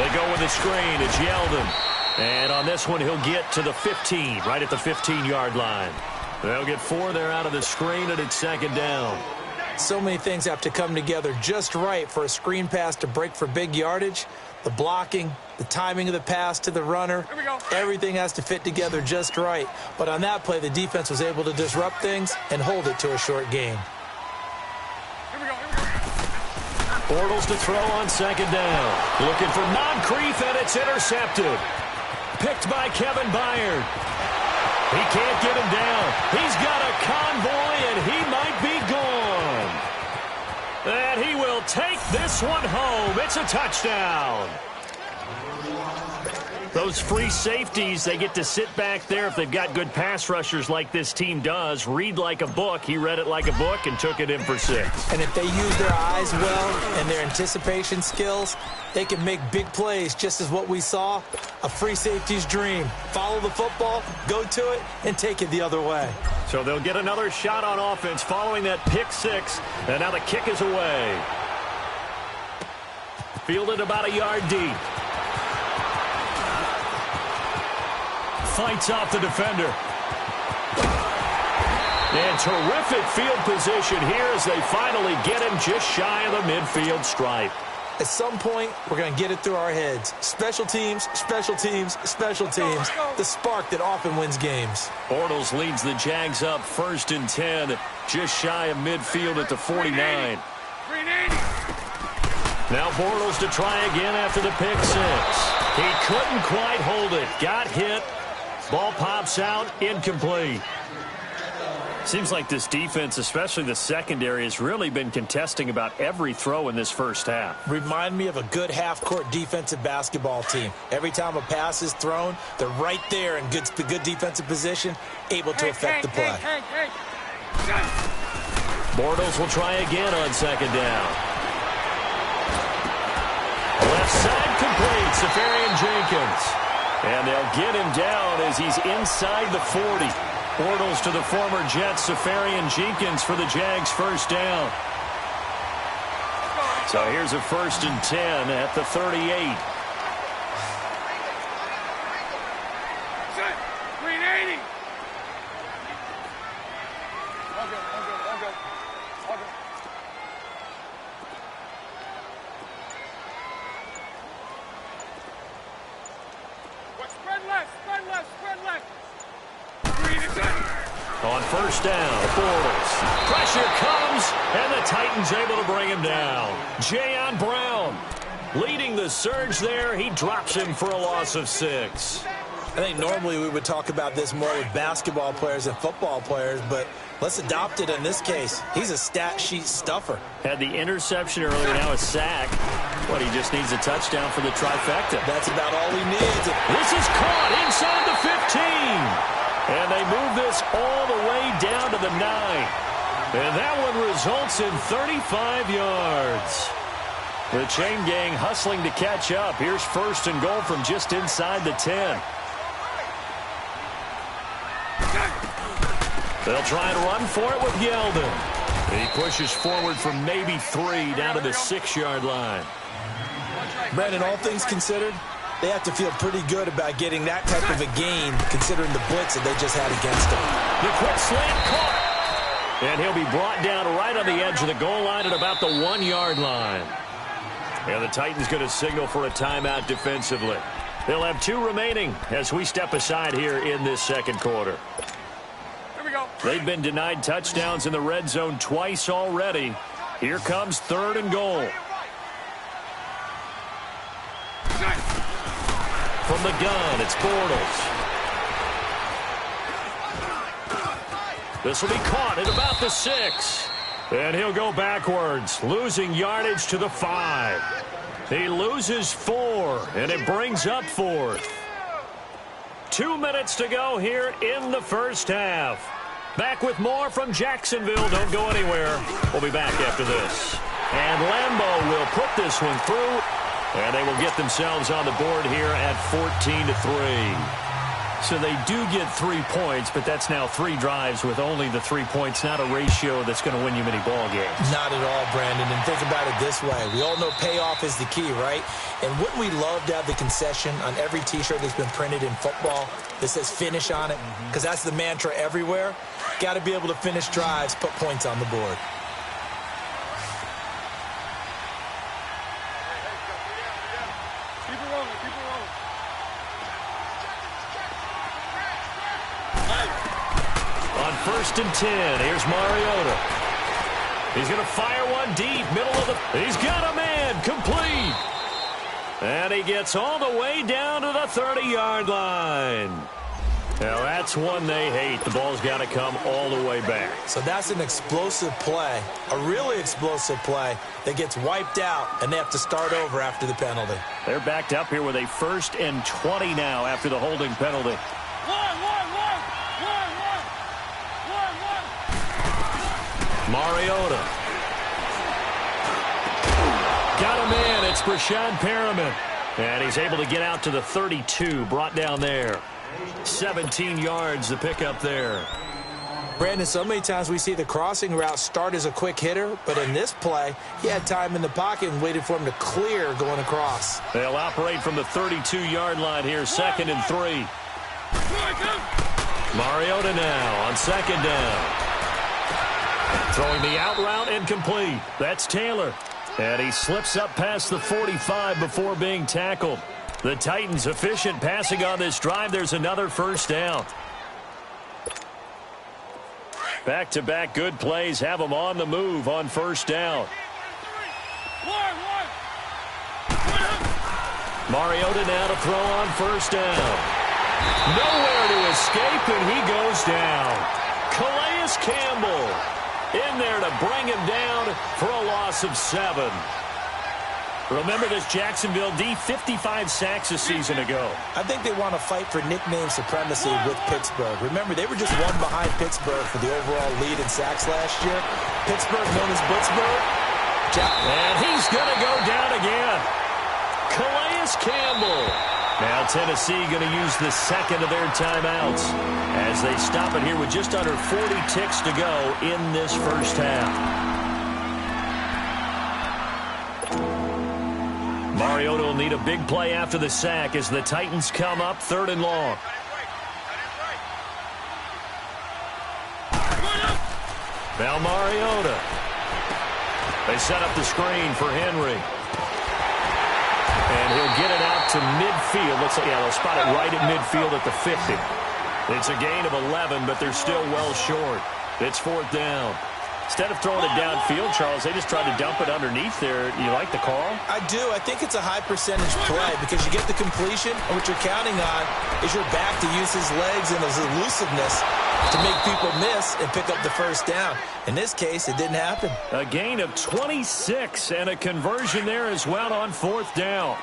They go with the screen. It's Yeldon. And on this one, he'll get to the 15, right at the 15-yard line. They'll get 4 there out of the screen, and it's second down. So many things have to come together just right for a screen pass to break for big yardage. The blocking, the timing of the pass to the runner, everything has to fit together just right. But on that play, the defense was able to disrupt things and hold it to a short gain. Bortles to throw on second down. Looking for Moncrief, and it's intercepted. Picked by Kevin Byard. He can't get him down. He's got a convoy, and he might be gone. And he will take this one home. It's a touchdown. Those free safeties, they get to sit back there if they've got good pass rushers like this team does. Read like a book. He read it like a book and took it in for 6. And if they use their eyes well and their anticipation skills, they can make big plays, just as what we saw, a free safety's dream. Follow the football, go to it, and take it the other way. So they'll get another shot on offense following that pick 6, and now the kick is away. Fielded about a yard deep. Fights off the defender. And terrific field position here as they finally get him just shy of the midfield stripe. At some point, we're going to get it through our heads. Special teams, special teams, special teams. The spark that often wins games. Bortles leads the Jags up 1st and 10, just shy of midfield at the 49. Now Bortles to try again after the pick 6. He couldn't quite hold it. Got hit. Ball pops out, incomplete. Seems like this defense, especially the secondary, has really been contesting about every throw in this first half. Remind me of a good half-court defensive basketball team. Every time a pass is thrown, they're right there in good defensive position, able to affect the play. Bortles will try again on second down. Left side complete, Safarian Jenkins. And they'll get him down as he's inside the 40. Bortles to the former Jets, Safarian Jenkins for the Jags' first down. So here's a 1st and 10 at the 38. On first down, Bortles. Pressure comes, and the Titans able to bring him down. Jayon Brown leading the surge there. He drops him for a loss of 6. I think normally we would talk about this more with basketball players and football players, but let's adopt it in this case. He's a stat sheet stuffer. Had the interception earlier, now a sack. But he just needs a touchdown for the trifecta. That's about all he needs. This is caught inside the 15. And they move this all the way down to the 9. And that one results in 35 yards. The chain gang hustling to catch up. Here's 1st and goal from just inside the 10. They'll try and run for it with Yeldon. He pushes forward for maybe 3 down to the 6-yard line. Brandon, all things considered, they have to feel pretty good about getting that type of a gain, considering the blitz that they just had against them. The quick slant caught. And he'll be brought down right on the edge of the goal line at about the 1-yard line. And the Titans going to signal for a timeout defensively. They'll have 2 remaining as we step aside here in this second quarter. Here we go. They've been denied touchdowns in the red zone twice already. Here comes 3rd and goal. From the gun, it's Bortles. This will be caught at about the 6. And he'll go backwards, losing yardage to the 5. He loses 4, and it brings up 4th. 2 minutes to go here in the first half. Back with more from Jacksonville. Don't go anywhere. We'll be back after this. And Lambeau will put this one through. And they will get themselves on the board here at 14-3. So they do get 3 points, but that's now 3 drives with only the 3 points, not a ratio that's going to win you many ball games. Not at all, Brandon. And think about it this way. We all know payoff is the key, right? And wouldn't we love to have the concession on every T-shirt that's been printed in football that says finish on it? Because that's the mantra everywhere. Got to be able to finish drives, put points on the board. First and 10. Here's Mariota. He's going to fire one deep, middle of the... He's got a man, complete. And he gets all the way down to the 30-yard line. Now, that's one they hate. The ball's got to come all the way back. So that's an explosive play, a really explosive play that gets wiped out, and they have to start over after the penalty. They're backed up here with a 1st and 20 now after the holding penalty. Mariota. Got a man. It's Brashad Perriman. And he's able to get out to the 32. Brought down there. 17 yards to pick up there. Brandon, so many times we see the crossing route start as a quick hitter, but in this play, he had time in the pocket and waited for him to clear going across. They'll operate from the 32-yard line here. 2nd and 3. Mariota now on 2nd down. Throwing the out route incomplete. That's Taylor. And he slips up past the 45 before being tackled. The Titans efficient passing on this drive. There's another 1st down. Back-to-back good plays have them on the move on 1st down. Mariota now to throw on 1st down. Nowhere to escape, and he goes down. Calais Campbell in there to bring him down for a loss of 7. Remember this Jacksonville D, 55 sacks a season ago. I think they want to fight for nickname supremacy with Pittsburgh. Remember, they were just one behind Pittsburgh for the overall lead in sacks last year. Pittsburgh known as Blitzburgh. And he's going to go down again. Calais Campbell. Now Tennessee going to use the 2nd of their timeouts as they stop it here with just under 40 ticks to go in this 1st half. Mariota will need a big play after the sack as the Titans come up 3rd and long. Now Mariota. They set up the screen for Henry. And he'll get it out to midfield. Looks like, yeah, they'll spot it right at midfield at the 50. It's a gain of 11, but they're still well short. It's 4th down. Instead of throwing it downfield, Charles, they just tried to dump it underneath there. You like the call? I do. I think it's a high percentage play because you get the completion, and what you're counting on is your back to use his legs and his elusiveness to make people miss and pick up the 1st down. In this case, it didn't happen. A gain of 26 and a conversion there as well on 4th down.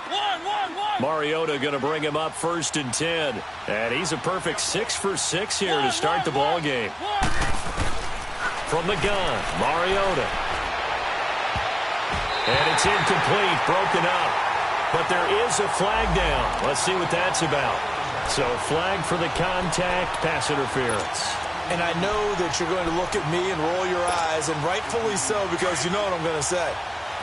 Mariota going to bring him up 1st and 10. And he's a perfect 6 for 6 here to start the ball game. From the gun, Mariota. And it's incomplete, broken up. But there is a flag down. Let's see what that's about. So flag for the contact, pass interference. And I know that you're going to look at me and roll your eyes, and rightfully so, because you know what I'm going to say.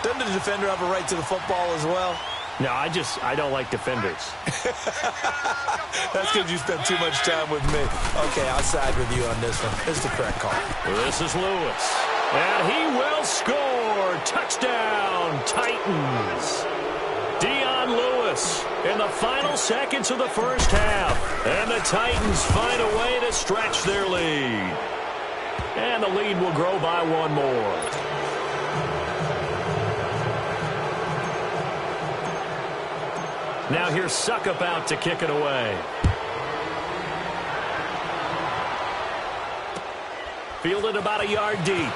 Doesn't the defender have a right to the football as well? No, I don't like defenders. That's because you spent too much time with me. Okay, I'll side with you on this one. It's the correct call. This is Lewis. And he will score. Touchdown, Titans. Dion Lewis in the final seconds of the 1st half. And the Titans find a way to stretch their lead. And the lead will grow by 1 more. Now here's Suckup out to kick it away. Fielded about a yard deep.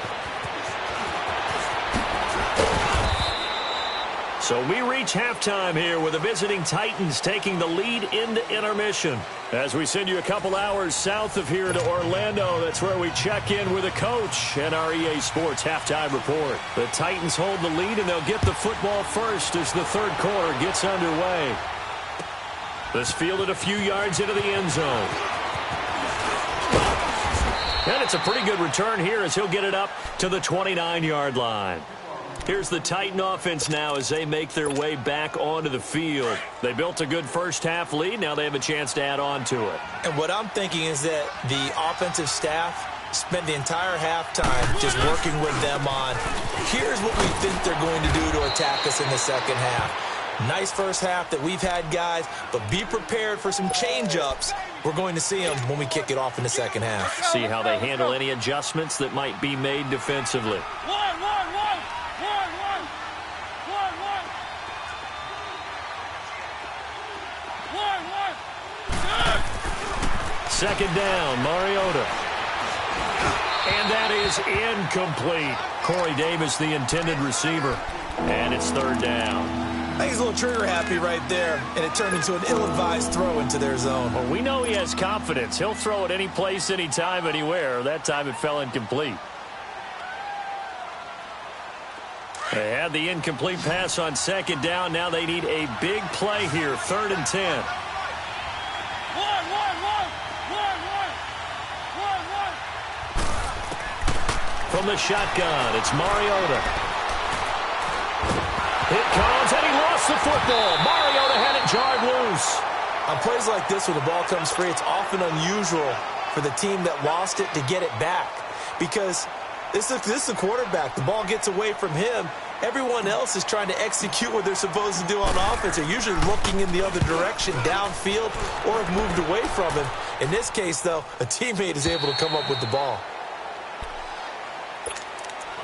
So we reach halftime here with the visiting Titans taking the lead into intermission. As we send you a couple hours south of here to Orlando, that's where we check in with the coach and our EA Sports halftime report. The Titans hold the lead, and they'll get the football first as the 3rd quarter gets underway. This fielded a few yards into the end zone. And it's a pretty good return here as he'll get it up to the 29-yard line. Here's the Titan offense now as they make their way back onto the field. They built a good first-half lead. Now they have a chance to add on to it. And what I'm thinking is that the offensive staff spent the entire halftime just working with them on, here's what we think they're going to do to attack us in the second half. Nice first half that we've had, guys, but be prepared for some change-ups. We're going to see them when we kick it off in the second half. See how they handle any adjustments that might be made defensively. Second down, Mariota. And that is incomplete. Corey Davis, the intended receiver. And it's third down. I think he's a little trigger happy right there, and it turned into an ill-advised throw into their zone. Well, we know he has confidence. He'll throw it any place, anytime, anywhere. That time it fell incomplete. They had the incomplete pass on second down. Now they need a big play here, 3rd and 10. From the shotgun, it's Mariota. It comes, and he lost the football. Mariota had it jarred loose. On plays like this, when the ball comes free, it's often unusual for the team that lost it to get it back. Because this is a quarterback. The ball gets away from him. Everyone else is trying to execute what they're supposed to do on offense. They're usually looking in the other direction, downfield, or have moved away from him. In this case, though, a teammate is able to come up with the ball.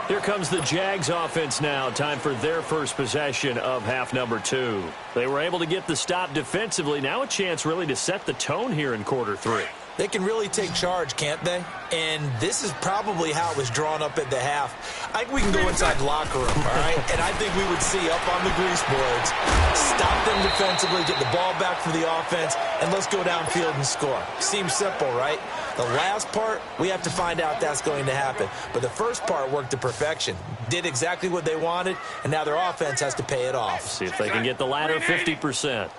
Here comes the Jags offense now. Time for their first possession of half number 2. They were able to get the stop defensively. Now a chance really to set the tone here in quarter 3. They can really take charge, can't they? And this is probably how it was drawn up at the half. I think we can go inside the locker room, all right? And I think we would see up on the grease boards, stop them defensively, get the ball back for the offense, and let's go downfield and score. Seems simple, right? The last part, we have to find out that's going to happen. But the first part worked to perfection. Did exactly what they wanted, and now their offense has to pay it off. See if they can get the latter 50%.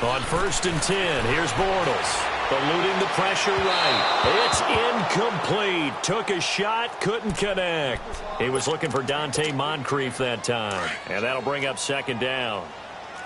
On 1st and 10, here's Bortles. Eluding the pressure right. It's incomplete. Took a shot, couldn't connect. He was looking for Dante Moncrief that time. And that'll bring up second down.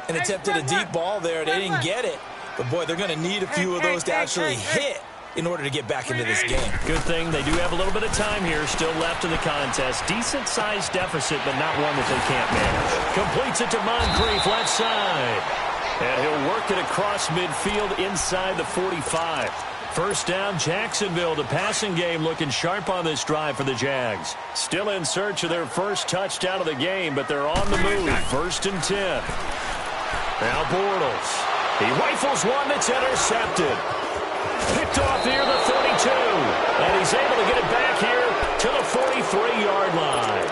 And attempted a deep ball there. They didn't get it. But, boy, they're going to need a few of those to actually hit in order to get back into this game. Good thing they do have a little bit of time here still left in the contest. Decent-sized deficit, but not one that they can't manage. Completes it to Moncrief, left side. And he'll work it across midfield inside the 45. First down, Jacksonville. The passing game looking sharp on this drive for the Jags. Still in search of their first touchdown of the game, but they're on the move. 1st and 10. Now Bortles. He rifles one that's intercepted. Picked off near the 32. And he's able to get it back here to the 43-yard line.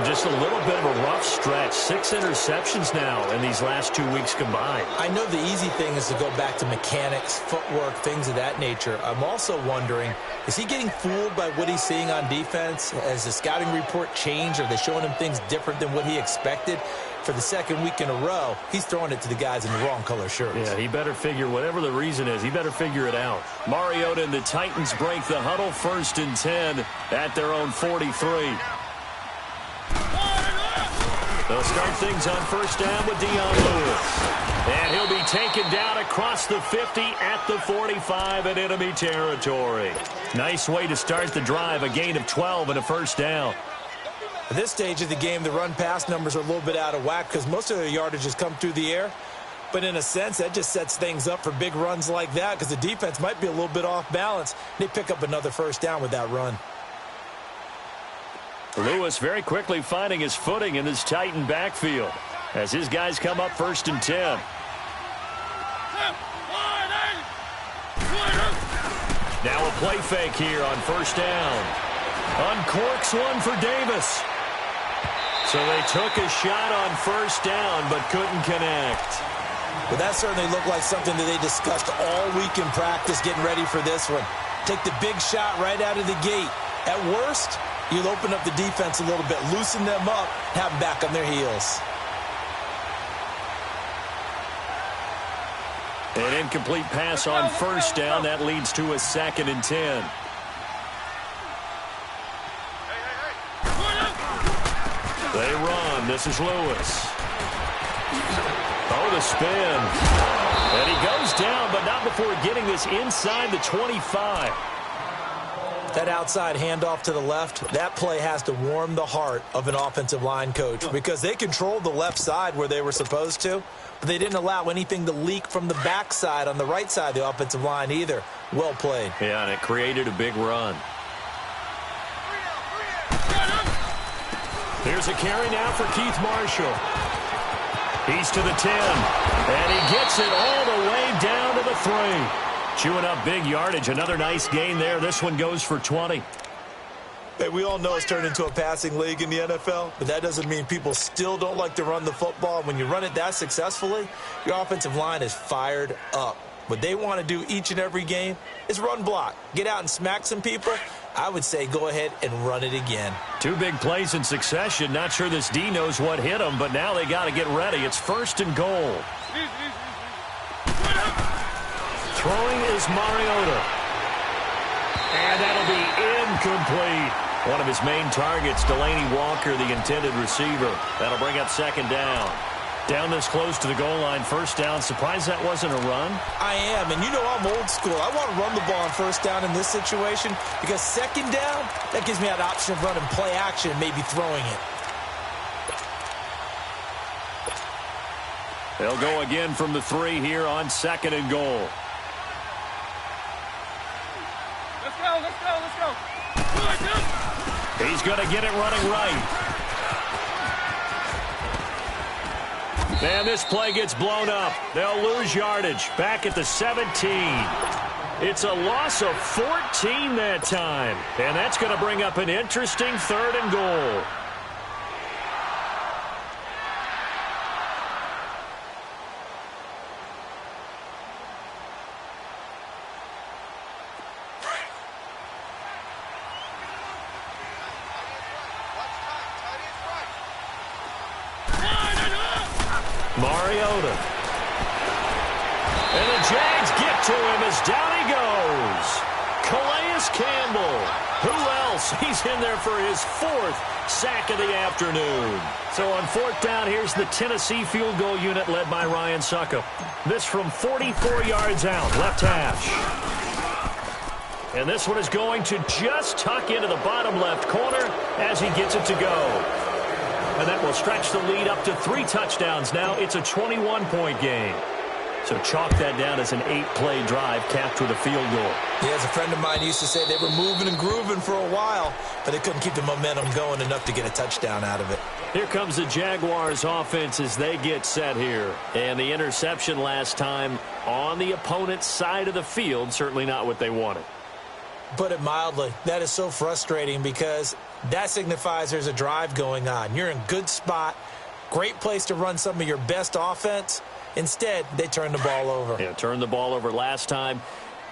Just a little bit of a rough stretch. 6 interceptions now in these last 2 weeks combined. I know the easy thing is to go back to mechanics, footwork, things of that nature. I'm also wondering, is he getting fooled by what he's seeing on defense? Has the scouting report changed? Are they showing him things different than what he expected? For the second week in a row, he's throwing it to the guys in the wrong color shirts. Yeah, he better figure, whatever the reason is, he better figure it out. Mariota and the Titans break the huddle. 1st and 10 at their own 43. They'll start things on first down with Dion Lewis. And he'll be taken down across the 50 at the 45 in enemy territory. Nice way to start the drive, a gain of 12 and a first down. At this stage of the game, the run-pass numbers are a little bit out of whack because most of their yardage has come through the air. But in a sense, that just sets things up for big runs like that because the defense might be a little bit off balance. They pick up another first down with that run. Lewis very quickly finding his footing in this Titan backfield as his guys come up 1st and 10. Now a play fake here on first down. Uncorks one for Davis. So they took a shot on first down but couldn't connect. Well, that certainly looked like something that they discussed all week in practice getting ready for this one. Take the big shot right out of the gate. At worst, you'll open up the defense a little bit, loosen them up, have them back on their heels. An incomplete pass on first down. That leads to a 2nd and 10. They run. This is Lewis. Oh, the spin. And he goes down, but not before getting this inside the 25. That outside handoff to the left, that play has to warm the heart of an offensive line coach because they controlled the left side where they were supposed to, but they didn't allow anything to leak from the backside on the right side of the offensive line either. Well played. Yeah, and it created a big run. Here's a carry now for Keith Marshall. He's to the 10, and he gets it all the way down to the 3. Chewing up big yardage. Another nice gain there. This one goes for 20. Hey, we all know it's turned into a passing league in the NFL, but that doesn't mean people still don't like to run the football. When you run it that successfully, your offensive line is fired up. What they want to do each and every game is run block. Get out and smack some people. I would say go ahead and run it again. 2 big plays in succession. Not sure this D knows what hit him, but now they got to get ready. It's 1st and goal. Throwing is Mariota. And that'll be incomplete. One of his main targets, Delaney Walker, the intended receiver. That'll bring up 2nd down. Down this close to the goal line, 1st down. Surprised that wasn't a run? I am, and you know I'm old school. I want to run the ball on 1st down in this situation because 2nd down, that gives me that option of running play action and maybe throwing it. They'll go again from the 3 here on 2nd and goal. Let's go. He's going to get it running right. And this play gets blown up. They'll lose yardage back at the 17. It's a loss of 14 that time. And that's going to bring up an interesting 3rd and goal. Mariota. And the Jags get to him as down he goes. Calais Campbell. Who else? He's in there for his 4th sack of the afternoon. So on 4th down, here's the Tennessee field goal unit led by Ryan Suckup. This from 44 yards out, left hash. And this one is going to just tuck into the bottom left corner as he gets it to go. And that will stretch the lead up to 3 touchdowns. Now it's a 21-point game. So chalk that down as an 8-play drive capped with a field goal. Yeah, as a friend of mine used to say, they were moving and grooving for a while, but they couldn't keep the momentum going enough to get a touchdown out of it. Here comes the Jaguars offense as they get set here. And the interception last time on the opponent's side of the field, certainly not what they wanted. Put it mildly, that is so frustrating because that signifies there's a drive going on. You're in a good spot, great place to run some of your best offense. Instead, they turn the ball over. Yeah, turned the ball over last time.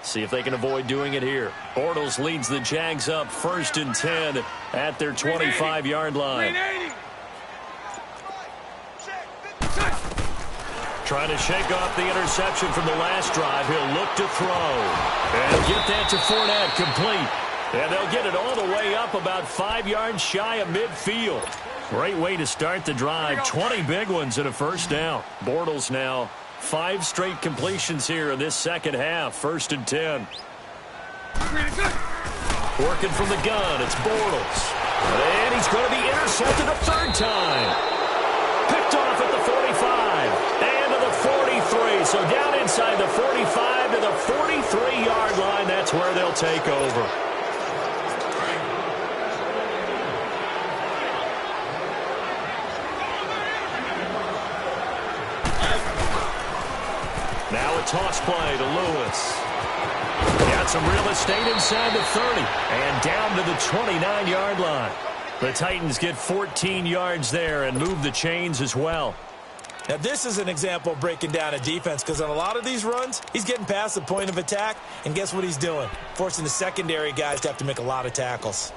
See if they can avoid doing it here. Bortles leads the Jags up 1st and 10 at their 25-yard line. Trying to shake off the interception from the last drive. He'll look to throw. And get that to Fournette, complete. And they'll get it all the way up about 5 yards shy of midfield. Great way to start the drive. 20 big ones and a 1st down. Bortles now 5 straight completions here in this 2nd half. 1st and 10. Working from the gun, it's Bortles. And he's going to be intercepted a 3rd time. Picked off at the 45 and to the 43. So down inside the 45 to the 43-yard line. That's where they'll take over. Now a toss play to Lewis. Got some real estate inside the 30 and down to the 29-yard line. The Titans get 14 yards there and move the chains as well. Now, this is an example of breaking down a defense because on a lot of these runs, he's getting past the point of attack, and guess what he's doing? Forcing the secondary guys to have to make a lot of tackles.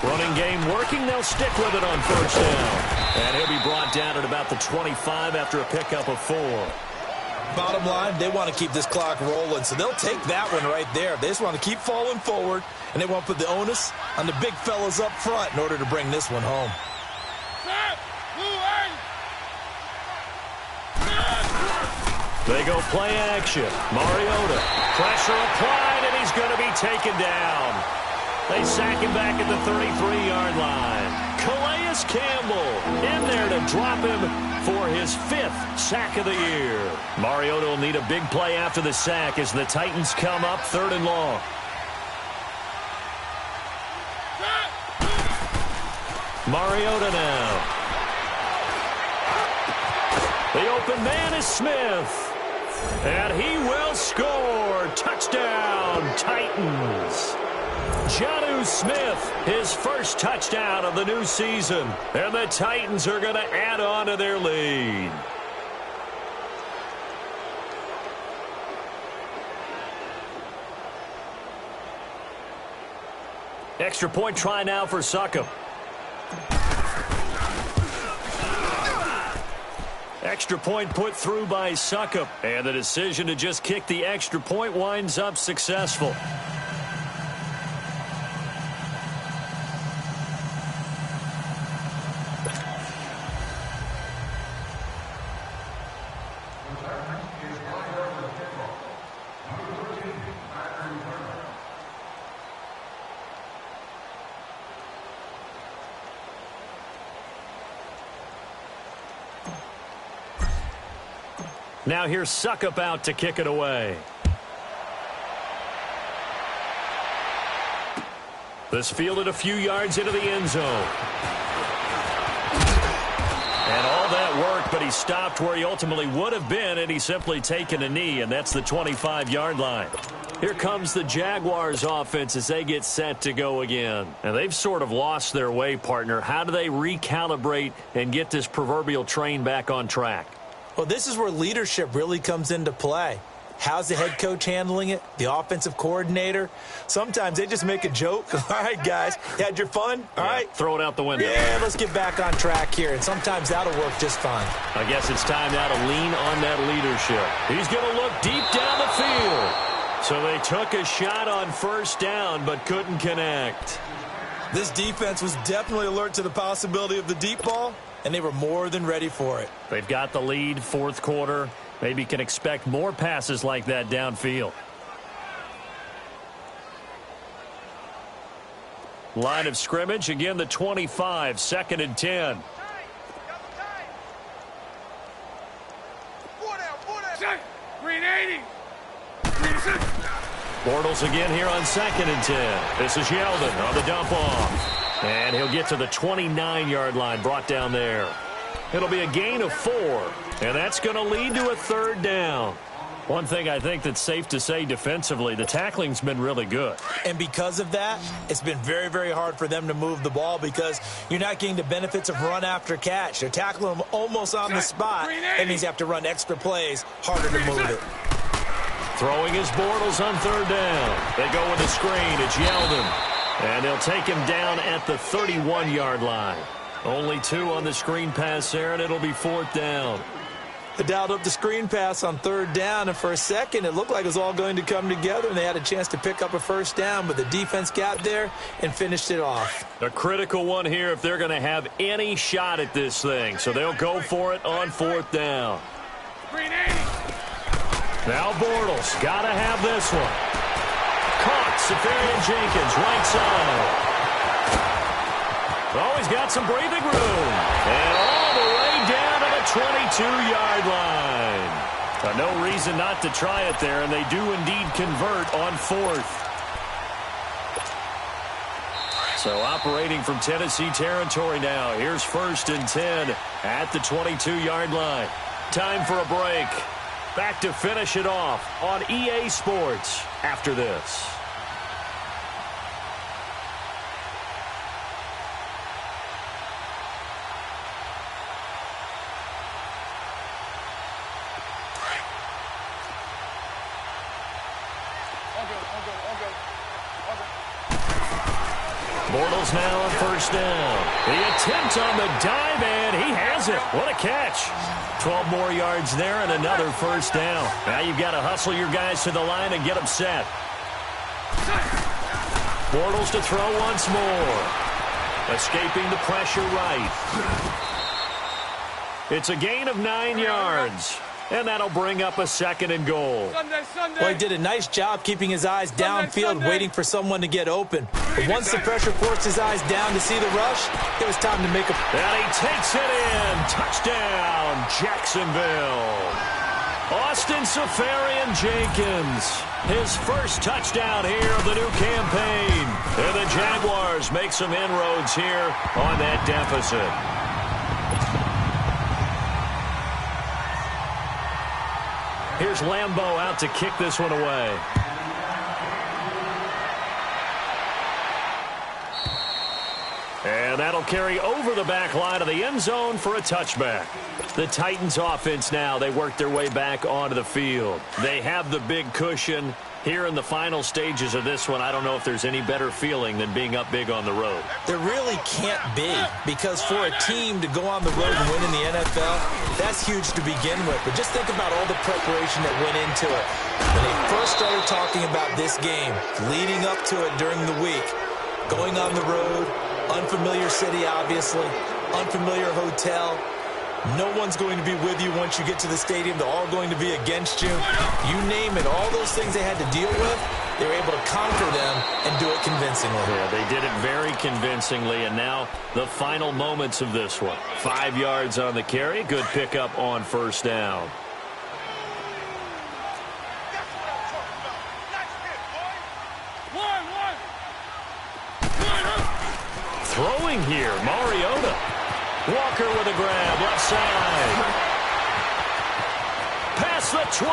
Running game working. They'll stick with it on first down. And he'll be brought down at about the 25 after a pickup of 4. Bottom line, they want to keep this clock rolling, so they'll take that one right there. They just want to keep falling forward, and they want to put the onus on the big fellas up front in order to bring this one home. They go play action. Mariota. Pressure applied, and he's going to be taken down. They sack him back at the 33-yard line. Calais Campbell in there to drop him for his 5th sack of the year. Mariota will need a big play after the sack as the Titans come up 3rd and long. Mariota now. The open man is Smith. And he will score. Touchdown, Titans. Jonnu Smith, his first touchdown of the new season. And the Titans are going to add on to their lead. Extra point try now for Succop. Extra point put through by Succop. And the decision to just kick the extra point winds up successful. Now here's Succop out to kick it away. This fielded a few yards into the end zone. And all that work, but he stopped where he ultimately would have been, and he's simply taken a knee, and that's the 25-yard line. Here comes the Jaguars offense as they get set to go again. And they've sort of lost their way, partner. How do they recalibrate and get this proverbial train back on track? Well, this is where leadership really comes into play. How's the head coach handling it? The offensive coordinator? Sometimes they just make a joke. All right, guys, you had your fun? All right. Throw it out the window. Yeah, let's get back on track here. And sometimes that'll work just fine. I guess it's time now to lean on that leadership. He's going to look deep down the field. So they took a shot on first down but couldn't connect. This defense was definitely alert to the possibility of the deep ball, and they were more than ready for it. They've got the lead, 4th quarter. Maybe can expect more passes like that downfield. Line of scrimmage, again the 25, 2nd and 10. Green 80. Bortles again here on 2nd and 10. This is Yeldon on the dump off. And he'll get to the 29-yard line, brought down there. It'll be a gain of 4, and that's going to lead to a 3rd down. One thing I think that's safe to say defensively, the tackling's been really good. And because of that, it's been very, very hard for them to move the ball because you're not getting the benefits of run after catch. They're tackling them almost on the spot. That means you have to run extra plays, harder to move it. Throwing his Bortles on 3rd down. They go with the screen. It's Yeldon. And they'll take him down at the 31-yard line. Only 2 on the screen pass there, and it'll be 4th down. They dialed up the screen pass on 3rd down, and for a second, it looked like it was all going to come together, and they had a chance to pick up a first down, but the defense got there and finished it off. A critical one here if they're going to have any shot at this thing, so they'll go for it on 4th down. Now Bortles, got to have this one. Caught, Safarian Jenkins, right side. Oh, he's got some breathing room. And all the way down to the 22-yard line. No reason not to try it there, and they do indeed convert on 4th. So operating from Tennessee territory now. Here's 1st and 10 at the 22-yard line. Time for a break. Back to finish it off on EA Sports after this. Bortles now on first down. The attempt on the dive, and he has it. What a catch. 12 more yards there and another first down. Now you've got to hustle your guys to the line and get them set. Bortles to throw once more. Escaping the pressure right. It's a gain of 9 yards. And that'll bring up a 2nd and goal. Well, he did a nice job keeping his eyes downfield, waiting for someone to get open. But once the pressure forced his eyes down to see the rush, it was time to make a... And he takes it in. Touchdown, Jacksonville. Austin Safarian-Jenkins. His first touchdown here of the new campaign. And the Jaguars make some inroads here on that deficit. Here's Lambeau out to kick this one away. And that'll carry over the back line of the end zone for a touchback. The Titans offense now, they work their way back onto the field. They have the big cushion. Here in the final stages of this one, I don't know if there's any better feeling than being up big on the road. There really can't be, because for a team to go on the road and win in the NFL, that's huge to begin with. But just think about all the preparation that went into it. When they first started talking about this game, leading up to it during the week, going on the road, unfamiliar city, obviously, unfamiliar hotel. No one's going to be with you once you get to the stadium. They're all going to be against you. You name it, all those things they had to deal with, they were able to conquer them and do it convincingly. Yeah, they did it very convincingly, and now the final moments of this one. 5 yards on the carry, good pickup on first down. Throwing here, Mariota. Walker with a grab, left side. Past the 20.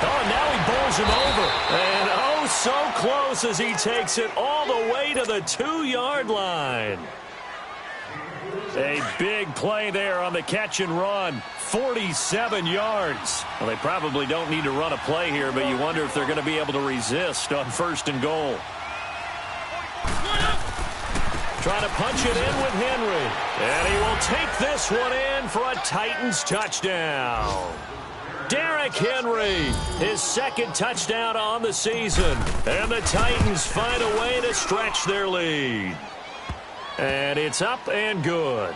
Oh, now he bowls him over. And oh, so close as he takes it all the way to the 2-yard line. A big play there on the catch and run. 47 yards. Well, they probably don't need to run a play here, but you wonder if they're going to be able to resist on first and goal. Trying to punch it in with Henry. And he will take this one in for a Titans touchdown. Derrick Henry, his second touchdown on the season. And the Titans find a way to stretch their lead. And it's up and good.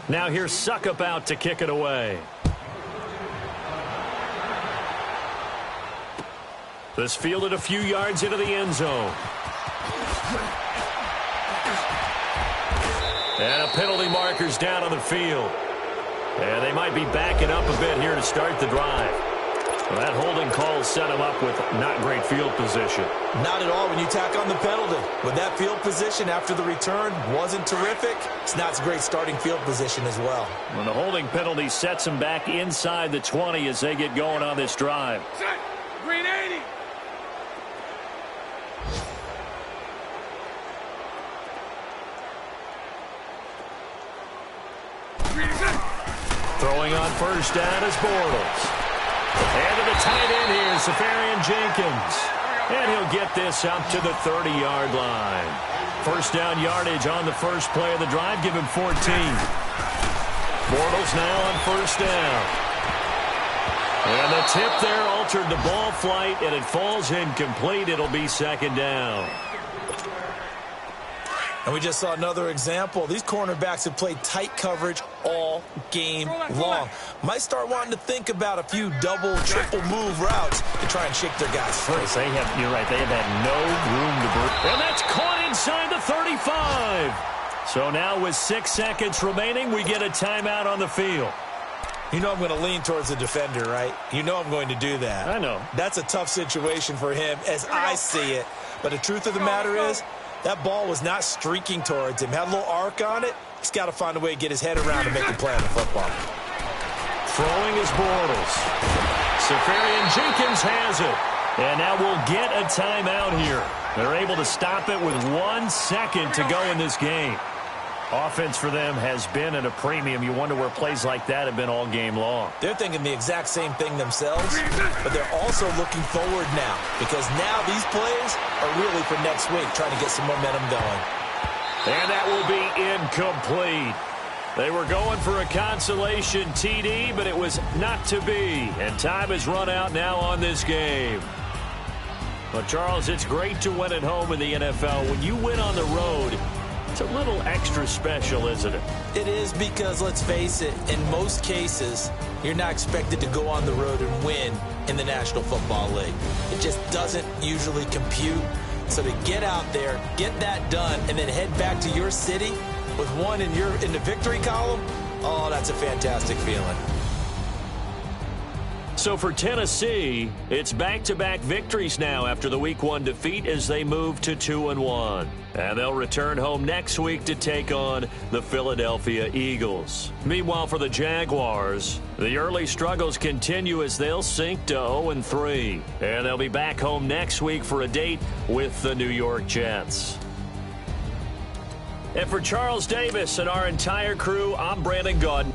Now here's Suckup out to kick it away. This fielded a few yards into the end zone. And a penalty marker's down on the field. And they might be backing up a bit here to start the drive. Well, that holding call set him up with not great field position. Not at all when you tack on the penalty. With that field position after the return wasn't terrific, it's not a great starting field position as well. When the holding penalty sets him back inside the 20 as they get going on this drive. Set. Green 80. Throwing on first down is Bortles. And to the tight end here, Safarian-Jenkins. And he'll get this up to the 30-yard line. First down yardage on the first play of the drive. Give him 14. Bortles now on first down. And the tip there altered the ball flight, and it falls incomplete. It'll be second down. And we just saw another example. These cornerbacks have played tight coverage all game long. Might start wanting to think about a few double, triple move routes to try and shake their guys free. You're right, they have had no room to breathe. And that's caught inside the 35. So now with 6 seconds remaining, we get a timeout on the field. You know I'm going to lean towards the defender, right? You know I'm going to do that. I know. That's a tough situation for him as I see it. But the truth of the matter is, that ball was not streaking towards him. Had a little arc on it. He's got to find a way to get his head around and make a play on the football. Throwing is Bortles. Safarian-Jenkins has it. And now we'll get a timeout here. They're able to stop it with 1 second to go in this game. Offense for them has been at a premium. You wonder where plays like that have been all game long. They're thinking the exact same thing themselves, but they're also looking forward now because now these plays are really for next week, trying to get some momentum going. And that will be incomplete. They were going for a consolation TD, but it was not to be. And time has run out now on this game. Well, Charles, it's great to win at home in the NFL. When you win on the road, it's a little extra special, isn't it? It is because, let's face it, in most cases, you're not expected to go on the road and win in the National Football League. It just doesn't usually compute. So to get out there, get that done, and then head back to your city with one in the victory column, oh, that's a fantastic feeling. So for Tennessee, it's back-to-back victories now after the Week 1 defeat as they move to 2-1. And they'll return home next week to take on the Philadelphia Eagles. Meanwhile, for the Jaguars, the early struggles continue as they'll sink to 0-3. And they'll be back home next week for a date with the New York Jets. And for Charles Davis and our entire crew, I'm Brandon Gaudin.